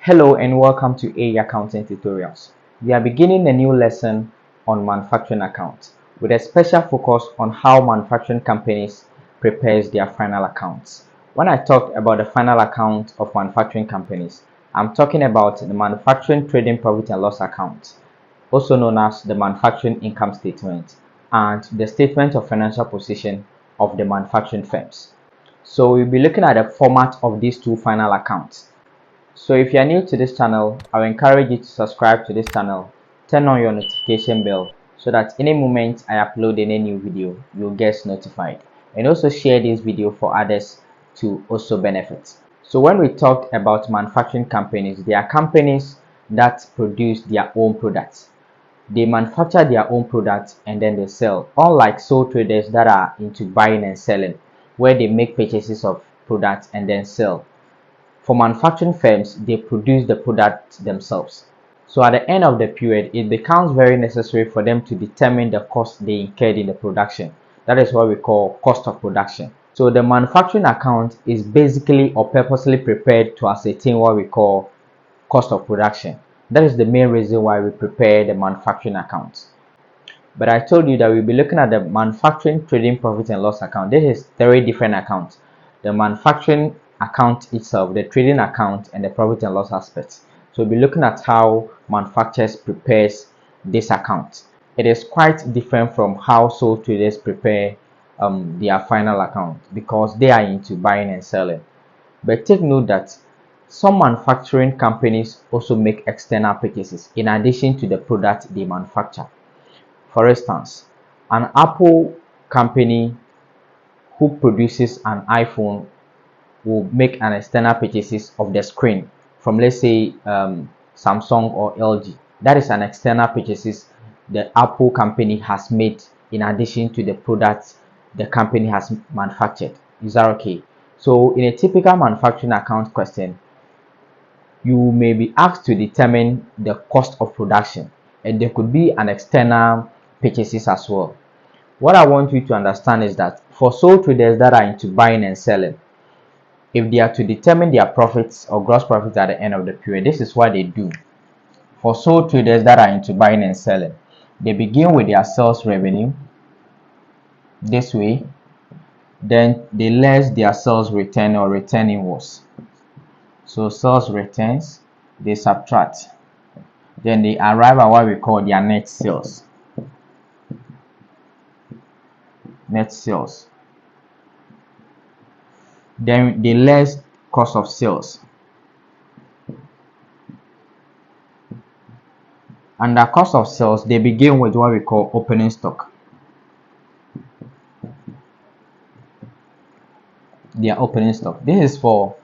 Hello and welcome to AE Accounting Tutorials. We are beginning a new lesson on manufacturing accounts with a special focus on how manufacturing companies prepares their final accounts. When I talk about the final account of manufacturing companies, I'm talking about the manufacturing trading profit and loss account, also known as the manufacturing income statement, and the statement of financial position of the manufacturing firms. So we'll be looking at the format of these two final accounts. So if you are new to this channel, I will encourage you to subscribe to this channel, turn on your notification bell so that any moment I upload any new video, you'll get notified. And also share this video for others to also benefit. So when we talk about manufacturing companies, they are companies that produce their own products. They manufacture their own products and then they sell, unlike sole traders that are into buying and selling, where they make purchases of products and then sell. For manufacturing firms, they produce the product themselves. So at the end of the period, it becomes very necessary for them to determine the cost they incurred in the production. That is what we call cost of production. So the manufacturing account is basically or purposely prepared to ascertain what we call cost of production. That is the main reason why we prepare the manufacturing account. But I told you that we'll be looking at the manufacturing trading profit and loss account. This is three different accounts: the manufacturing account itself, the trading account, and the profit and loss aspects. So we'll be looking at how manufacturers prepares this account. It is quite different from how sole traders prepare their final account because they are into buying and selling. But take note that some manufacturing companies also make external purchases in addition to the product they manufacture. For instance, an Apple company who produces an iPhone will make an external purchases of the screen from, let's say, Samsung or LG. That is an external purchases the Apple company has made in addition to the products the company has manufactured. Is that okay? So in a typical manufacturing account question, you may be asked to determine the cost of production, and there could be an external purchases as well. What I want you to understand is that for sole traders that are into buying and selling, if they are to determine their profits or gross profits at the end of the period, this is what they do. For sole traders that are into buying and selling, they begin with their sales revenue this way, then they less their sales return or return inwards. So sales returns, they subtract, then they arrive at what we call their net sales. Net sales. Then the less cost of sales. Under cost of sales, they begin with what we call opening stock. Their opening stock. This is for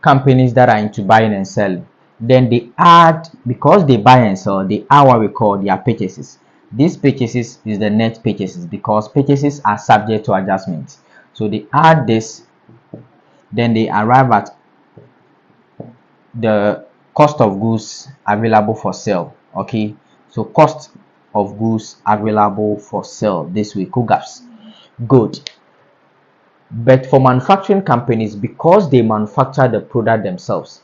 companies that are into buying and selling. Then they add, because they buy and sell, they add what we call their purchases. These purchases is the net purchases because purchases are subject to adjustment. So they add this, then they arrive at the cost of goods available for sale. Okay, so cost of goods available for sale this way, COGAFs. Good. But for manufacturing companies, because they manufacture the product themselves,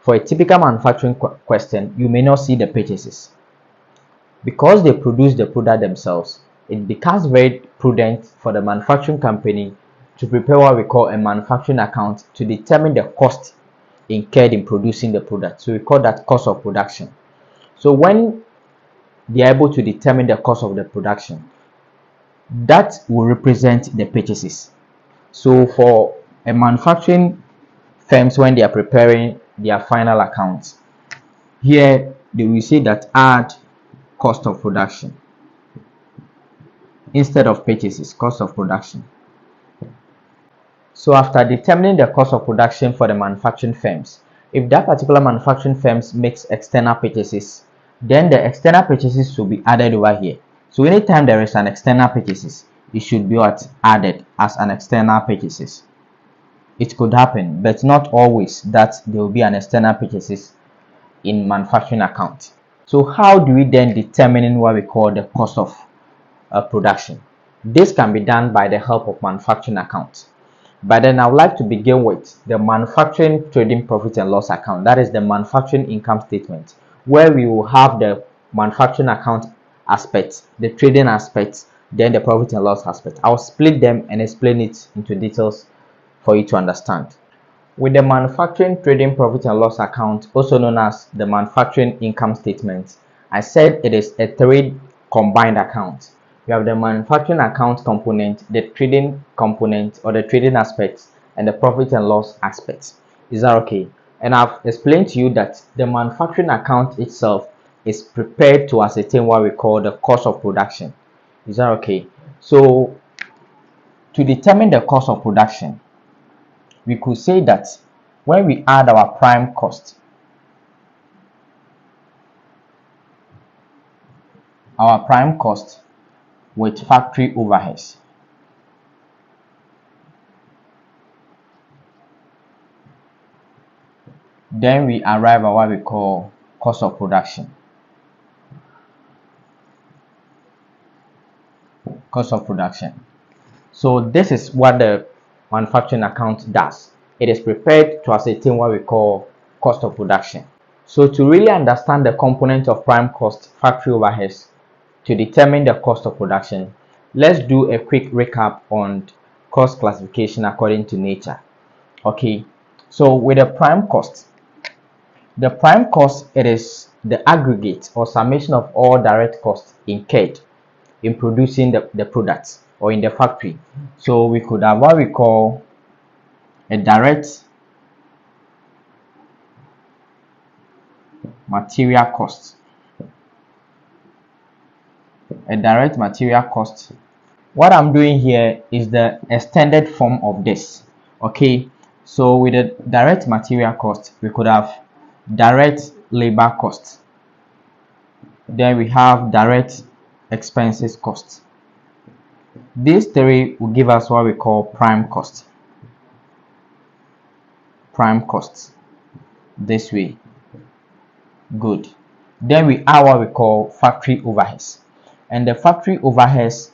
for a typical manufacturing question, you may not see the purchases. Because they produce the product themselves, it becomes very prudent for the manufacturing company to prepare what we call a manufacturing account to determine the cost incurred in producing the product. So we call that cost of production. So when they are able to determine the cost of the production, that will represent the purchases. So for a manufacturing firms, when they are preparing their final accounts, here they will say that add cost of production instead of purchases, cost of production. So after determining the cost of production for the manufacturing firms, if that particular manufacturing firms makes external purchases, then the external purchases should be added over here. So anytime there is an external purchases, it should be added as an external purchases. It could happen, but not always that there will be an external purchases in manufacturing account. So how do we then determine what we call the cost of production? This can be done by the help of manufacturing accounts. But then I would like to begin with the manufacturing trading profit and loss account. That is the manufacturing income statement, where we will have the manufacturing account aspect, the trading aspect, then the profit and loss aspect. I'll split them and explain it into details for you to understand. With the manufacturing trading profit and loss account, also known as the manufacturing income statement, I said it is a three combined account. You have the manufacturing account component, the trading component or the trading aspect, and the profit and loss aspect. Is that okay? And I've explained to you that the manufacturing account itself is prepared to ascertain what we call the cost of production. Is that okay? So to determine the cost of production, we could say that when we add our prime cost, with factory overheads, then we arrive at what we call cost of production. So this is what the manufacturing account does. It is prepared to ascertain what we call cost of production. So to really understand the component of prime cost, factory overheads, to determine the cost of production, let's do a quick recap on cost classification according to nature. Okay, so with the prime cost, it is the aggregate or summation of all direct costs incurred in producing the products or in the factory. So we could have what we call a direct material cost. What I'm doing here is the extended form of this. Okay, so with the direct material cost, we could have direct labor cost, then we have direct expenses cost. These three will give us what we call prime cost. This way. Good. Then we have what we call factory overheads, and the factory overheads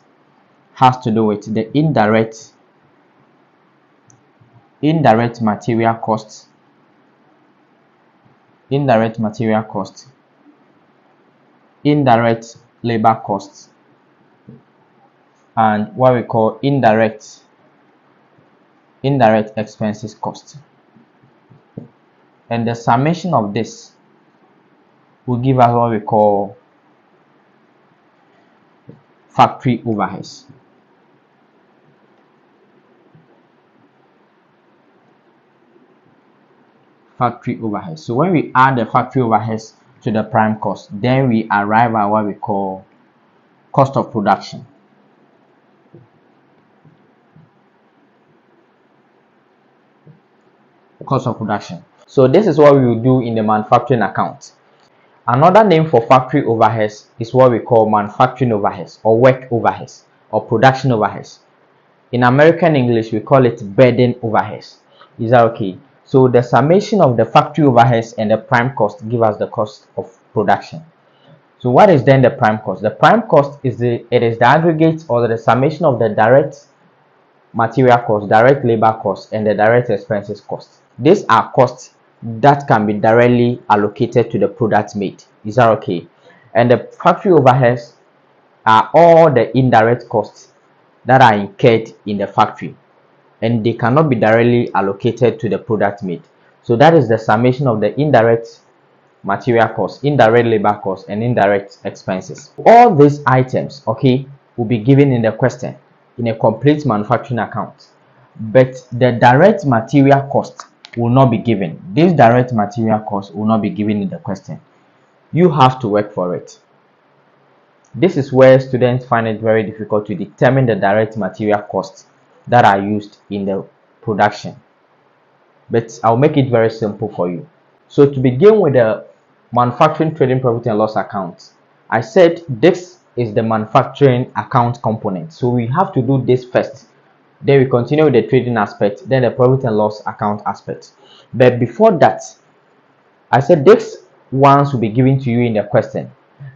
has to do with the indirect material costs, indirect labor costs, and what we call indirect expenses cost. And the summation of this will give us what we call factory overheads. So when we add the factory overheads to the prime cost, then we arrive at what we call cost of production. So this is what we will do in the manufacturing account. Another name for factory overheads is what we call manufacturing overheads or work overheads or production overheads. In American English, we call it burden overheads. Is that okay? So the summation of the factory overheads and the prime cost give us the cost of production. So what is then the prime cost? The prime cost is the aggregate or the summation of the direct material cost, direct labor cost, and the direct expenses cost. These are costs that can be directly allocated to the product made. Is that okay? And the factory overheads are all the indirect costs that are incurred in the factory, and they cannot be directly allocated to the product made. So that is the summation of the indirect material costs, indirect labor costs, and indirect expenses. All these items, okay, will be given in the question in a complete manufacturing account, but the direct material cost will not be given. This direct material cost will not be given in the question. You have to work for it. This is where students find it very difficult to determine the direct material costs that are used in the production, but I'll make it very simple for you. So to begin with the manufacturing trading profit and loss account, I said this is the manufacturing account component, so we have to do this first, then we continue with the trading aspect, then the profit and loss account aspect. But before that, I said this ones will be given to you in the question,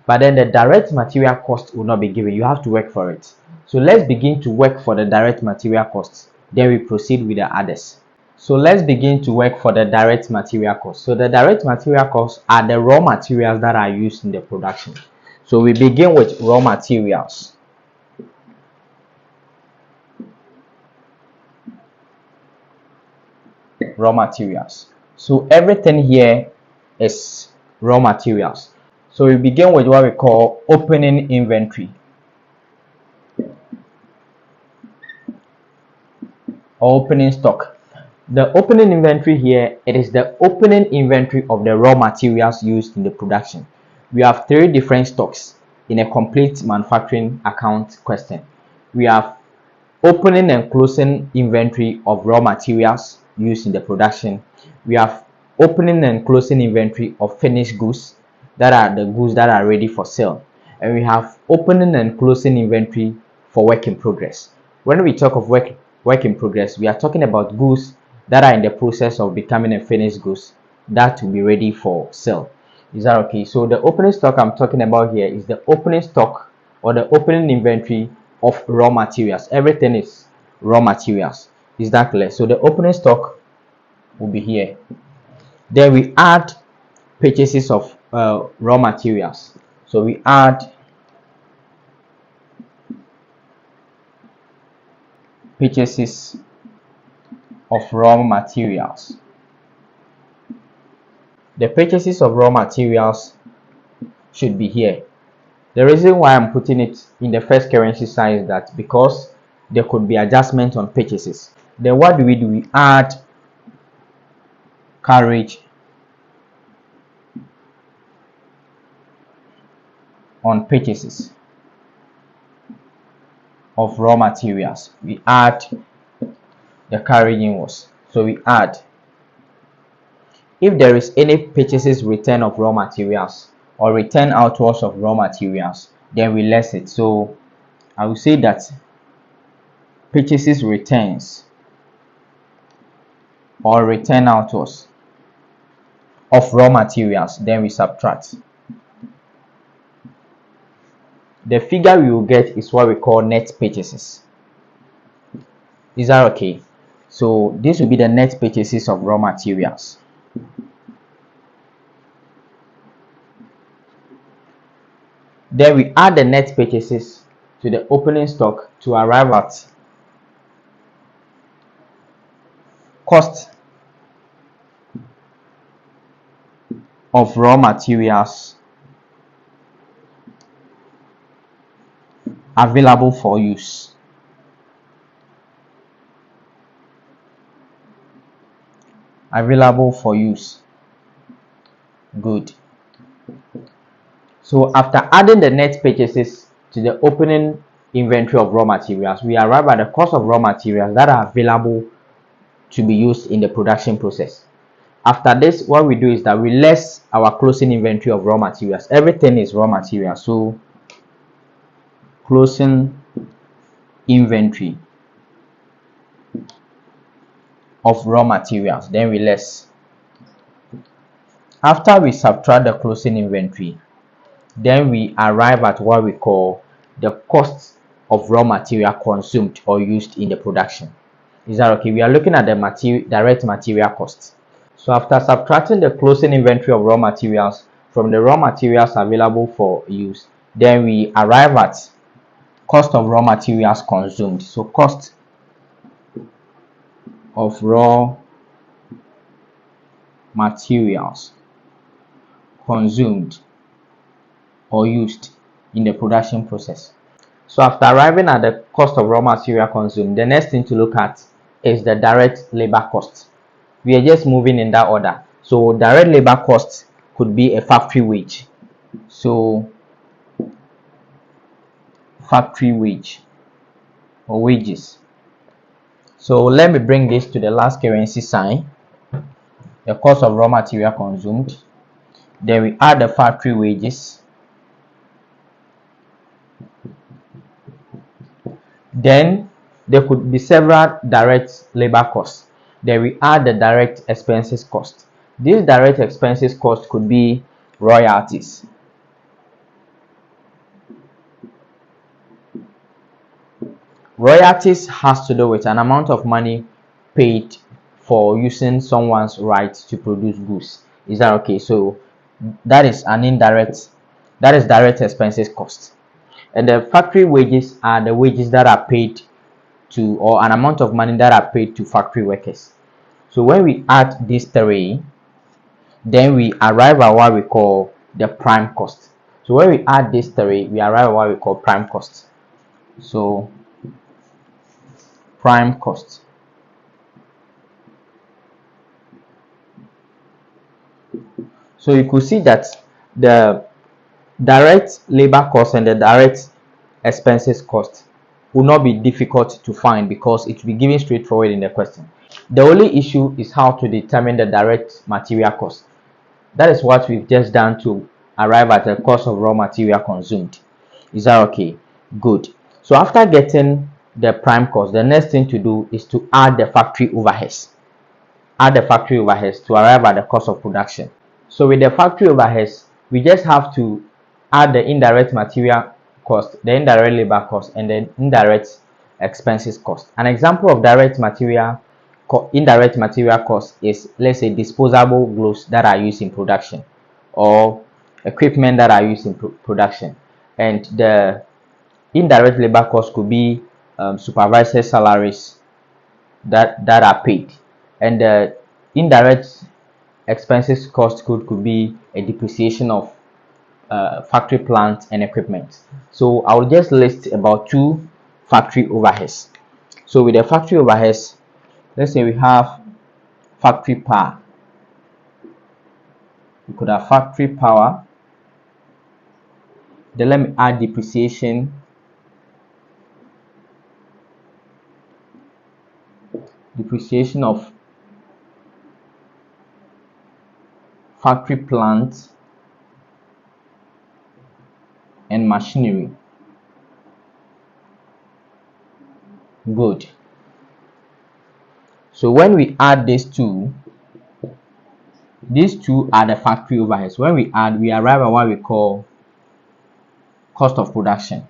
but then the direct material cost will not be given. You have to work for it. So let's begin to work for the direct material costs. Then we proceed with the others. So let's begin to work for the direct material cost. So the direct material costs are the raw materials that are used in the production. So we begin with raw materials. Raw materials. So everything here is raw materials. So we begin with what we call opening inventory or opening stock. The opening inventory here, it is the opening inventory of the raw materials used in the production. We have three different stocks in a complete manufacturing account question. We have opening and closing inventory of raw materials used in the production. We have opening and closing inventory of finished goods, that are the goods that are ready for sale. And we have opening and closing inventory for work in progress. When we talk of work in progress, we are talking about goods that are in the process of becoming a finished goods that will be ready for sale. Is that okay? So the opening stock I'm talking about here is the opening stock or the opening inventory of raw materials. Everything is raw materials. Is that clear? So the opening stock will be here. Then we add purchases of raw materials. So we add purchases of raw materials. The purchases of raw materials should be here. The reason why I'm putting it in the first currency sign is that because there could be adjustment on purchases. Then what do? We add carriage on purchases of raw materials. We add the carriage inwards. So we add, if there is any purchases return of raw materials or return outwards of raw materials, then we less it. So I will say that purchases returns or return outwards of raw materials, then we subtract. The figure we will get is what we call net purchases. Is that okay? So this will be the net purchases of raw materials. Then we add the net purchases to the opening stock to arrive at cost of raw materials available for use. Available for use. Good. So after adding the net purchases to the opening inventory of raw materials, we arrive at the cost of raw materials that are available to be used in the production process. After this, what we do is that we less our closing inventory of raw materials. Everything is raw materials. So closing inventory of raw materials, then we less. After we subtract the closing inventory, then we arrive at what we call the cost of raw material consumed or used in the production. Is that okay? We are looking at the direct material cost. So after subtracting the closing inventory of raw materials from the raw materials available for use, then we arrive at cost of raw materials consumed. So cost of raw materials consumed or used in the production process. So after arriving at the cost of raw material consumed, the next thing to look at is the direct labor cost. We are just moving in that order. So direct labor cost could be a factory wage. So factory wage or wages. So let me bring this to the last currency sign, the cost of raw material consumed. Then we add the factory wages. Then there could be several direct labor costs. Then we add the direct expenses cost. These direct expenses cost could be royalties, Royalties has to do with an amount of money paid for using someone's right to produce goods. Is that okay? So that is an indirect, that is direct expenses cost. And the factory wages are the wages that are paid to, or an amount of money that are paid to factory workers. So when we add these three, then we arrive at what we call the prime cost. So when we add these three, we arrive at what we call prime cost. So prime cost. So you could see that the direct labor cost and the direct expenses cost will not be difficult to find because it will be given straightforward in the question. The only issue is how to determine the direct material cost. That is what we've just done to arrive at the cost of raw material consumed. Is that okay? Good. So after getting the prime cost, the next thing to do is to add the factory overheads. Add the factory overheads to arrive at the cost of production. So with the factory overheads, we just have to add the indirect material cost, the indirect labor cost, and the indirect expenses cost. An example of indirect material cost is, let's say, disposable gloves that are used in production, or equipment that are used in production. And the indirect labor cost could be supervisor salaries that are paid, and the indirect expenses cost could be a depreciation of factory plant and equipment. So I will just list about two factory overheads. So with the factory overheads, let's say we have factory power. We could have factory power. Then let me add depreciation. Depreciation of factory plant and machinery. Good. So when we add these two are the factory overheads. When we add, we arrive at what we call cost of production.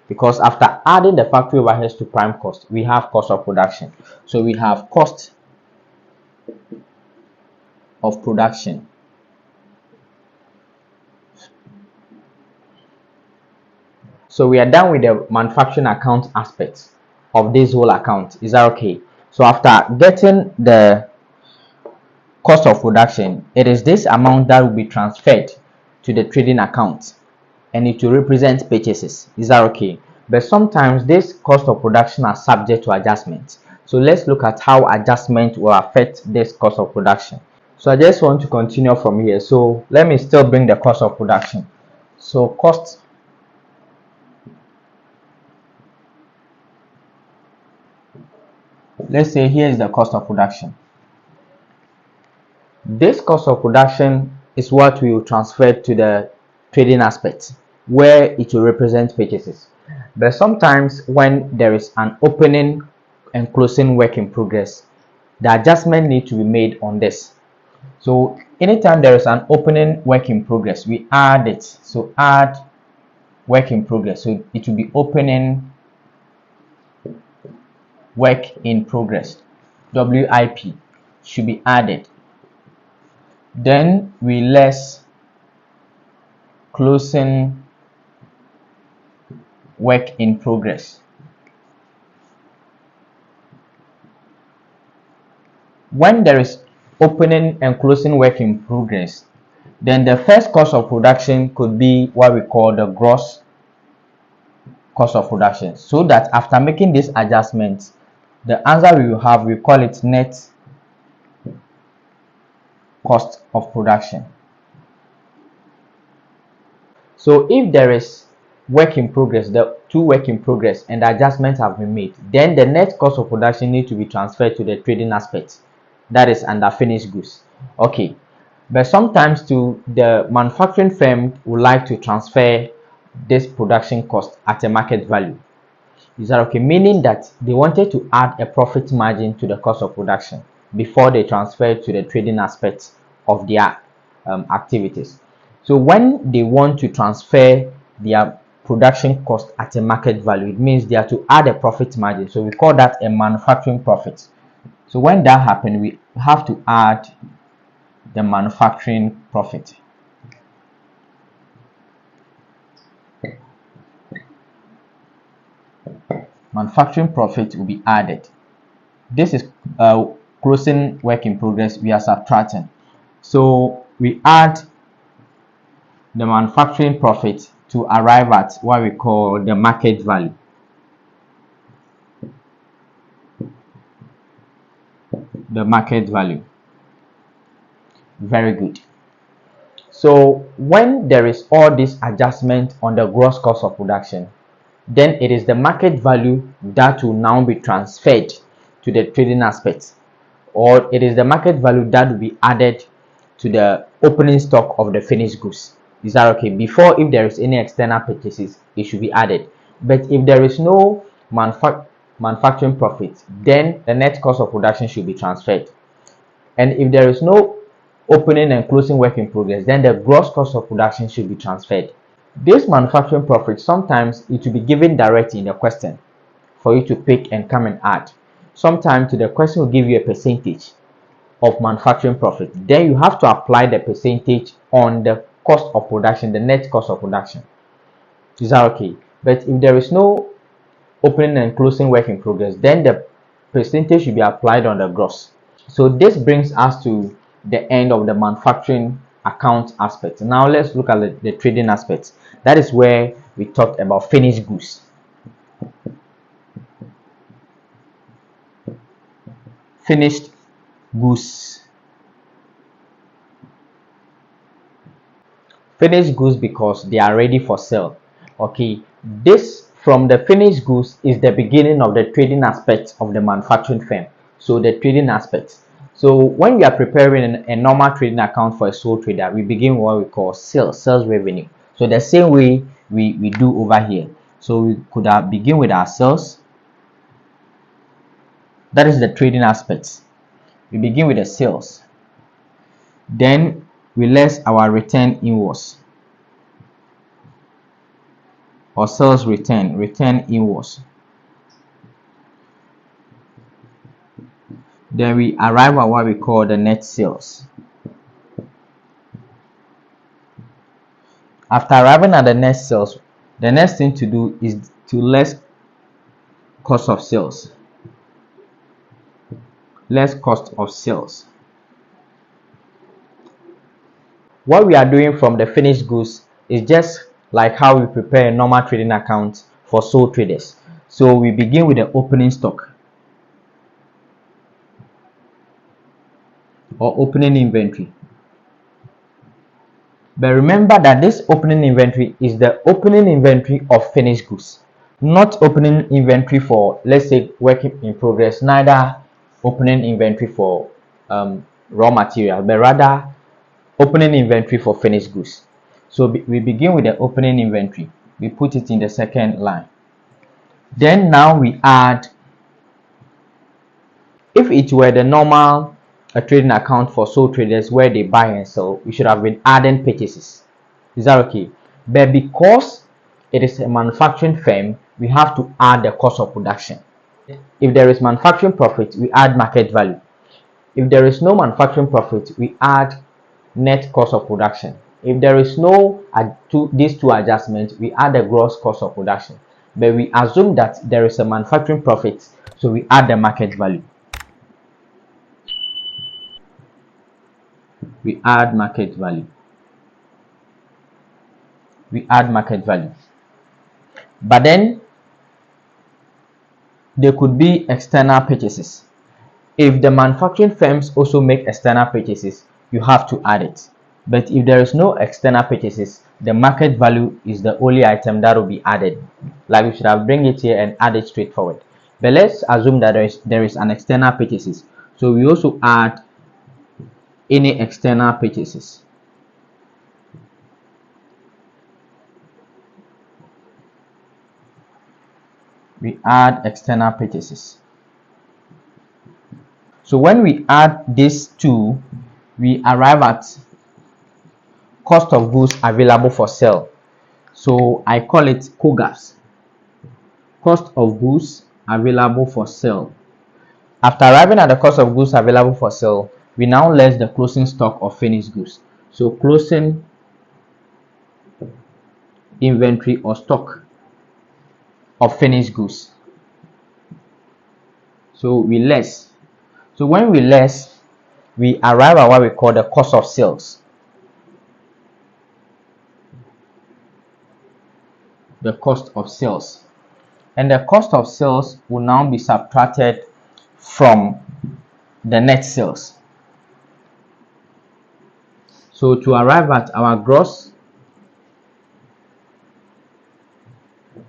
Because after adding the factory overheads to prime cost, we have cost of production. So we have cost of production. So we are done with the manufacturing account aspect of this whole account. Is that okay? So after getting the cost of production, it is this amount that will be transferred to the trading account, and it will represent purchases. Is that okay? But sometimes this cost of production are subject to adjustment. So let's look at how adjustment will affect this cost of production. So I just want to continue from here. So let me still bring the cost of production. So cost let's say here is the cost of production. This cost of production is what we will transfer to the trading aspect, where it will represent purchases. But sometimes when there is an opening and closing work in progress, the adjustment need to be made on this. So anytime there is an opening work in progress, we add it. So add work in progress. So it will be opening work in progress. WIP should be added. Then we less closing work in progress. When there is opening and closing work in progress, then the first cost of production could be what we call the gross cost of production. So that after making these adjustments, the answer we will have, we call it net cost of production. So if there is work in progress, the two work in progress, and the adjustments have been made, then the net cost of production need to be transferred to the trading aspect, that is under finished goods. Okay, but sometimes to the manufacturing firm would like to transfer this production cost at a market value. Is that okay? Meaning that they wanted to add a profit margin to the cost of production before they transfer to the trading aspect of their activities. So when they want to transfer their production cost at a market value. It means they are to add a profit margin. So we call that a manufacturing profit. So when that happens, we have to add the manufacturing profit. Manufacturing profit will be added. This is closing work in progress. We are subtracting. So we add the manufacturing profit to arrive at what we call the market value. The market value. Very good. So when there is all this adjustment on the gross cost of production, then it is the market value that will now be transferred to the trading aspect, or it is the market value that will be added to the opening stock of the finished goods. Is that okay? Before, if there is any external purchases, it should be added. But if there is no manufacturing profit, then the net cost of production should be transferred. And if there is no opening and closing work in progress, then the gross cost of production should be transferred. This manufacturing profit, sometimes it will be given directly in the question for you to pick and come and add. Sometimes the question will give you a percentage of manufacturing profit. Then you have to apply the percentage on the cost of production, the net cost of production. Is that okay? But if there is no opening and closing work in progress, then the percentage should be applied on the gross. So this brings us to the end of the manufacturing account aspect. Now let's look at the trading aspect. That is where we talked about finished goods. Finished goods. Finished goods because they are ready for sale. Okay, this from the finished goods is the beginning of the trading aspect of the manufacturing firm. So the trading aspect. So when we are preparing a normal trading account for a sole trader, we begin what we call sales revenue. So the same way we do over here. So we could begin with our sales. That is the trading aspect. We begin with the sales. Then we less our return invoice, or sales return invoice. Then we arrive at what we call the net sales. After arriving at the net sales, the next thing to do is to less cost of sales. Less cost of sales. What we are doing from the finished goods is just like how we prepare a normal trading account for sole traders. So we begin with the opening stock or opening inventory. But remember that this opening inventory is the opening inventory of finished goods, not opening inventory for, let's say, work in progress, neither opening inventory for raw material, but rather opening inventory for finished goods. So we begin with the opening inventory. We put it in the second line. Then now we add, if it were the normal trading account for sole traders where they buy and sell, we should have been adding purchases. Is that okay? But because it is a manufacturing firm, we have to add the cost of production. If there is manufacturing profit, we add market value. If there is no manufacturing profit, we add net cost of production. If there is no these two adjustments, we add the gross cost of production. But we assume that there is a manufacturing profit, so we add the market value. We add market value. We add market value. But then there could be external purchases. If the manufacturing firms also make external purchases, you have to add it. But if there is no external purchases, the market value is the only item that will be added. Like we should have bring it here and add it straightforward. But let's assume that there is an external purchases. So we also add any external purchases. We add external purchases. So when we add these two, we arrive at cost of goods available for sale. So I call it COGAS, cost of goods available for sale. After arriving at the cost of goods available for sale, we now less the closing stock of finished goods. So closing inventory or stock of finished goods. So we less. So when we less, we arrive at what we call the cost of sales. The cost of sales. And the cost of sales will now be subtracted from the net sales. So to arrive at our gross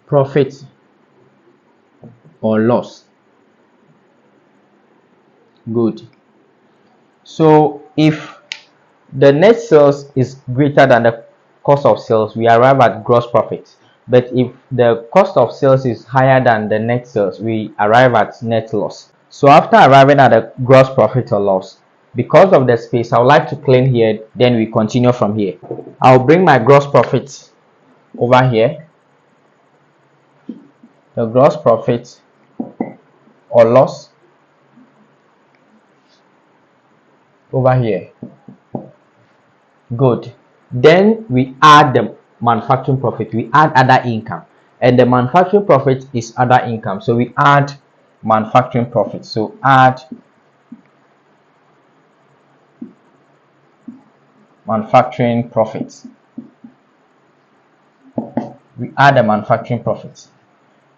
profit or loss. Good. So if the net sales is greater than the cost of sales, we arrive at gross profit. But if the cost of sales is higher than the net sales, we arrive at net loss. So after arriving at the gross profit or loss, because of the space, I would like to clean here, then we continue from here. I'll bring my gross profit over here. The gross profit or loss over here. Good. Then we add the manufacturing profit. We add other income, and the manufacturing profit is other income. So we add manufacturing profit. So add manufacturing profit. We add the manufacturing profit.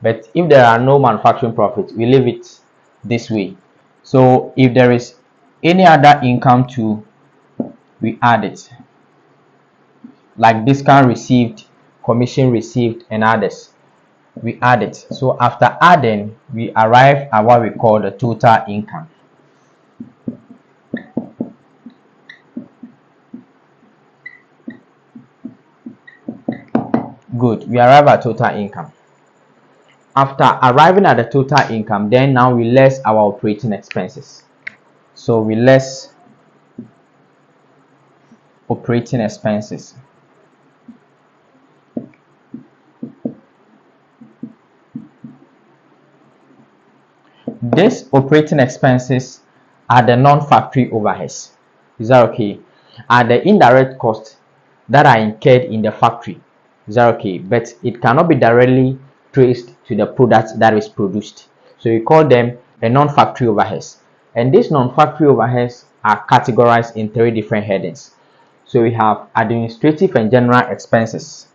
But if there are no manufacturing profits, we leave it this way. So if there is any other income too, we add it, like discount received, commission received, and others. We add it. So after adding, we arrive at what we call the total income. Good. We arrive at total income. After arriving at the total income, then now we less our operating expenses. So we less operating expenses. These operating expenses are the non-factory overheads. Is that okay? Are the indirect costs that are incurred in the factory. Is that okay? But it cannot be directly traced to the product that is produced. So we call them the non-factory overheads. And these non-factory overheads are categorized in 3 different headings. So we have administrative and general expenses.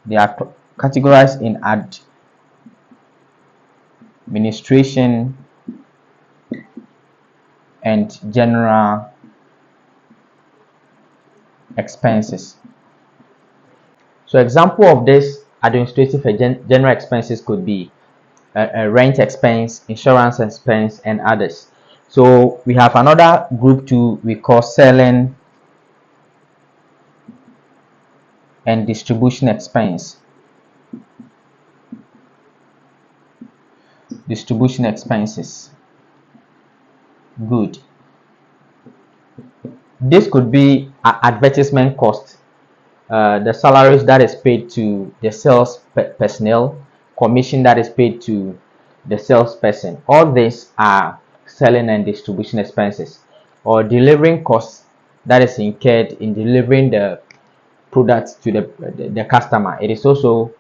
They are categorized in administration and general expenses. So example of this administrative and general expenses could be rent expense, insurance expense, and others. So we have another group too we call selling and distribution expense. Distribution expenses. Good. This could be advertisement cost, the salaries that is paid to the sales personnel, commission that is paid to the salesperson. All these are selling and distribution expenses, or delivering costs that is incurred in delivering the product to the customer. It is also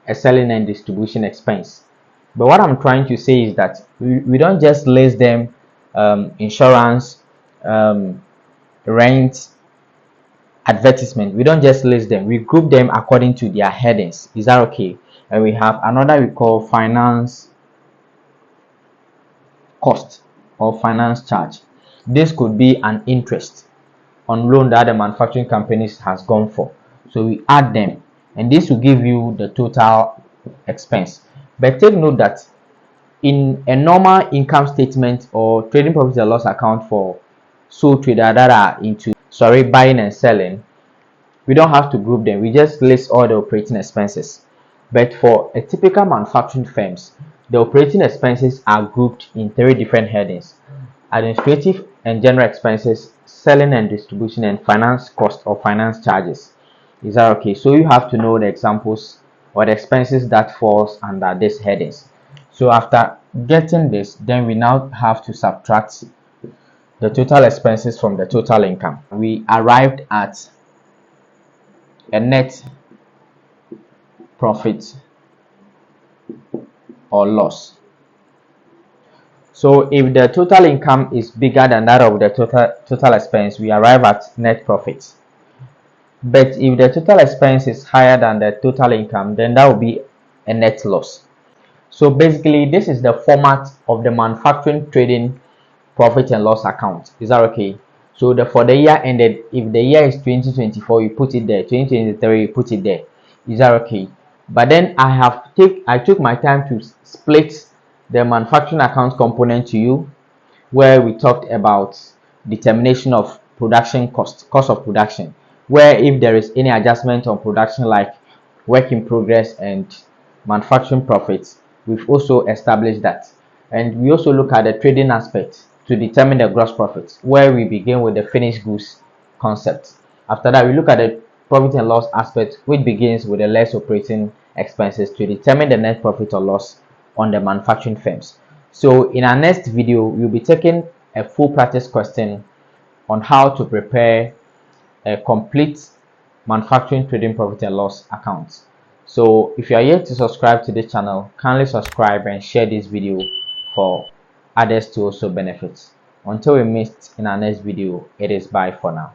a selling and distribution expense. But what I'm trying to say is that we don't just list them insurance, rent, advertisement. We don't just list them. We group them according to their headings. Is that okay? And we have another we call finance cost or finance charge. This could be an interest on loan that the manufacturing companies has gone for. So we add them, and this will give you the total expense. But take note that in a normal income statement or trading profit and loss account for sole trader that are into buying and selling, we don't have to group them. We just list all the operating expenses. But for a typical manufacturing firms, the operating expenses are grouped in 3 different headings: administrative and general expenses, selling and distribution, and finance cost or finance charges. Is that okay? So you have to know the examples or the expenses that falls under these headings. So after getting this, then we now have to subtract the total expenses from the total income. We arrived at a net profit or loss. So if the total income is bigger than that of the total expense, we arrive at net profit. But if the total expense is higher than the total income, then that will be a net loss. So basically, this is the format of the manufacturing trading profit and loss account. Is that okay? So for the year ended, if the year is 2024, you put it there. 2023, you put it there. Is that okay? But then I took my time to split the manufacturing account component to you, where we talked about determination of production cost of production, where if there is any adjustment on production like work in progress and manufacturing profits, we've also established that. And we also look at the trading aspect to determine the gross profits, where we begin with the finished goods concept. After that, we look at the profit and loss aspect, which begins with the less operating expenses to determine the net profit or loss on the manufacturing firms. So in our next video, we'll be taking a full practice question on how to prepare a complete manufacturing trading profit and loss account. So if you are yet to subscribe to this channel, kindly subscribe and share this video for others to also benefit. Until we meet in our next video, it is bye for now.